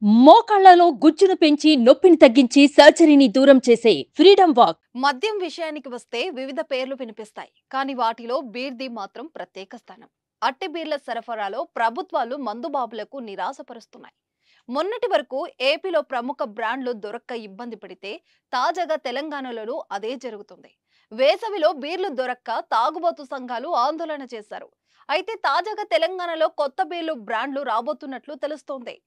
మోకాళ్లలో గుజ్జును పెంచి నొప్పిని తగ్గించి సర్జరీని దూరం చేసే ఫ్రీడమ్ వాక్. మద్యం విషయానికి వస్తే వివిధ పేర్లు వినిపిస్తాయి, కానీ వాటిలో బీర్ది మాత్రం ప్రత్యేక స్థానం. అట్టి బీర్ల సరఫరాలో ప్రభుత్వాలు మందుబాబులకు నిరాశపరుస్తున్నాయి. మొన్నటి వరకు ఏపీలో ప్రముఖ బ్రాండ్లు దొరక్క ఇబ్బంది పడితే తాజాగా తెలంగాణలోనూ అదే జరుగుతుంది. వేసవిలో బీర్లు దొరక్క తాగుబోతు సంఘాలు ఆందోళన చేశారు. అయితే తాజాగా తెలంగాణలో కొత్త బీర్లు బ్రాండ్లు రాబోతున్నట్లు తెలుస్తోంది.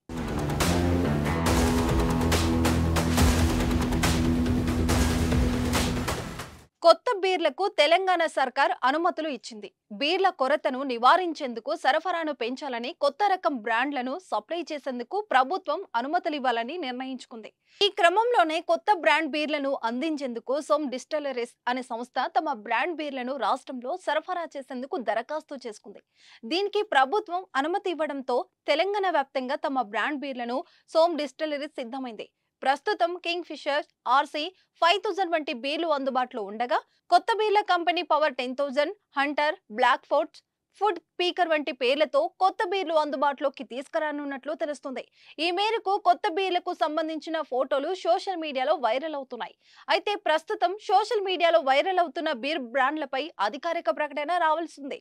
కొత్త బీర్లకు తెలంగాణ సర్కార్ అనుమతులు ఇచ్చింది. బీర్ల కొరతను నివారించేందుకు సరఫరాను పెంచాలని, కొత్త రకం బ్రాండ్లను సప్లై చేసేందుకు ప్రభుత్వం అనుమతులు ఇవ్వాలని నిర్ణయించుకుంది. ఈ క్రమంలోనే కొత్త బ్రాండ్ బీర్లను అందించేందుకు సోమ్ డిస్టిలరీస్ అనే సంస్థ తమ బ్రాండ్ బీర్లను రాష్ట్రంలో సరఫరా చేసేందుకు దరఖాస్తు చేసుకుంది. దీనికి ప్రభుత్వం అనుమతి ఇవ్వడంతో తెలంగాణ వ్యాప్తంగా తమ బ్రాండ్ బీర్లను సోమ్ డిస్టిలరీస్ సిద్ధమైంది. ప్రస్తుతం కింగ్ ఫిషర్, ఆర్సీ 5000 వంటి బీర్లు అందుబాటులో ఉండగా, కొత్త బీర్ల company Power 10,000, Hunter, Black Fort, Food Speaker వంటి పేర్లతో కొత్త బీర్లు అందుబాటులోకి తీసుకురానున్నట్లు తెలుస్తుంది. ఈ మేరకు కొత్త బీర్లకు సంబంధించిన ఫోటోలు సోషల్ మీడియాలో వైరల్ అవుతున్నాయి. అయితే ప్రస్తుతం సోషల్ మీడియాలో వైరల్ అవుతున్న బీర్ బ్రాండ్లపై అధికారిక ప్రకటన రావాల్సిందే.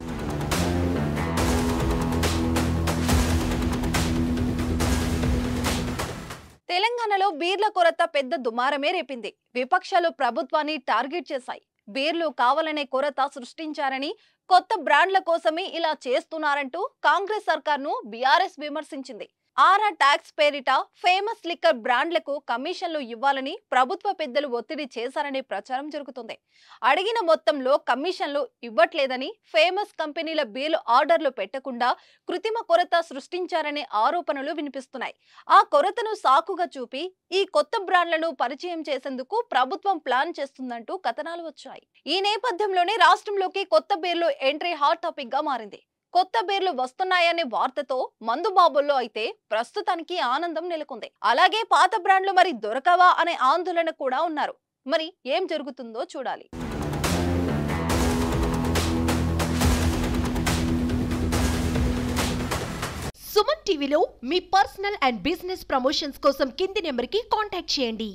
తెలంగాణలో బీర్ల కొరత పెద్ద దుమారమే రేపింది. విపక్షాలు ప్రభుత్వాన్ని టార్గెట్ చేశాయి. బీర్లు కావాలనే కొరత సృష్టించారని, కొత్త బ్రాండ్ల కోసమే ఇలా చేస్తున్నారంటూ కాంగ్రెస్ సర్కార్ను బీఆర్ఎస్ విమర్శించింది. ఆరా ట్యాక్స్ పేరిట ఫేమస్ లిక్కర్ బ్రాండ్లకు కమిషన్లు ఇవ్వాలని ప్రభుత్వ పెద్దలు ఒత్తిడి చేశారనే ప్రచారం జరుగుతుంది. అడిగిన మొత్తంలో కమిషన్లు ఇవ్వట్లేదని, ఫేమస్ కంపెనీల బీర్లు ఆర్డర్లు పెట్టకుండా కృత్రిమ కొరత సృష్టించారనే ఆరోపణలు వినిపిస్తున్నాయి. ఆ కొరతను సాకుగా చూపి ఈ కొత్త బ్రాండ్లను పరిచయం చేసేందుకు ప్రభుత్వం ప్లాన్ చేస్తుందంటూ కథనాలు వచ్చాయి. ఈ నేపథ్యంలోనే రాష్ట్రంలోకి కొత్త బీర్లు ఎంట్రీ హాట్ టాపిక్ గా మారింది. కొత్త బీర్లు వస్తున్నాయనే వార్తతో మందుబాబుల్లో అయితే ప్రస్తుతానికి ఆనందం నెలకొంది. అలాగే పాత బ్రాండ్లు మరి దొరకవా అనే ఆందోళన కూడా ఉన్నారు. మరి ఏం జరుగుతుందో చూడాలి. సుమన్ టీవీలో మీ పర్సనల్ అండ్ బిజినెస్ ప్రమోషన్స్ కోసం కింది నెంబర్కి కాంటాక్ట్ చేయండి.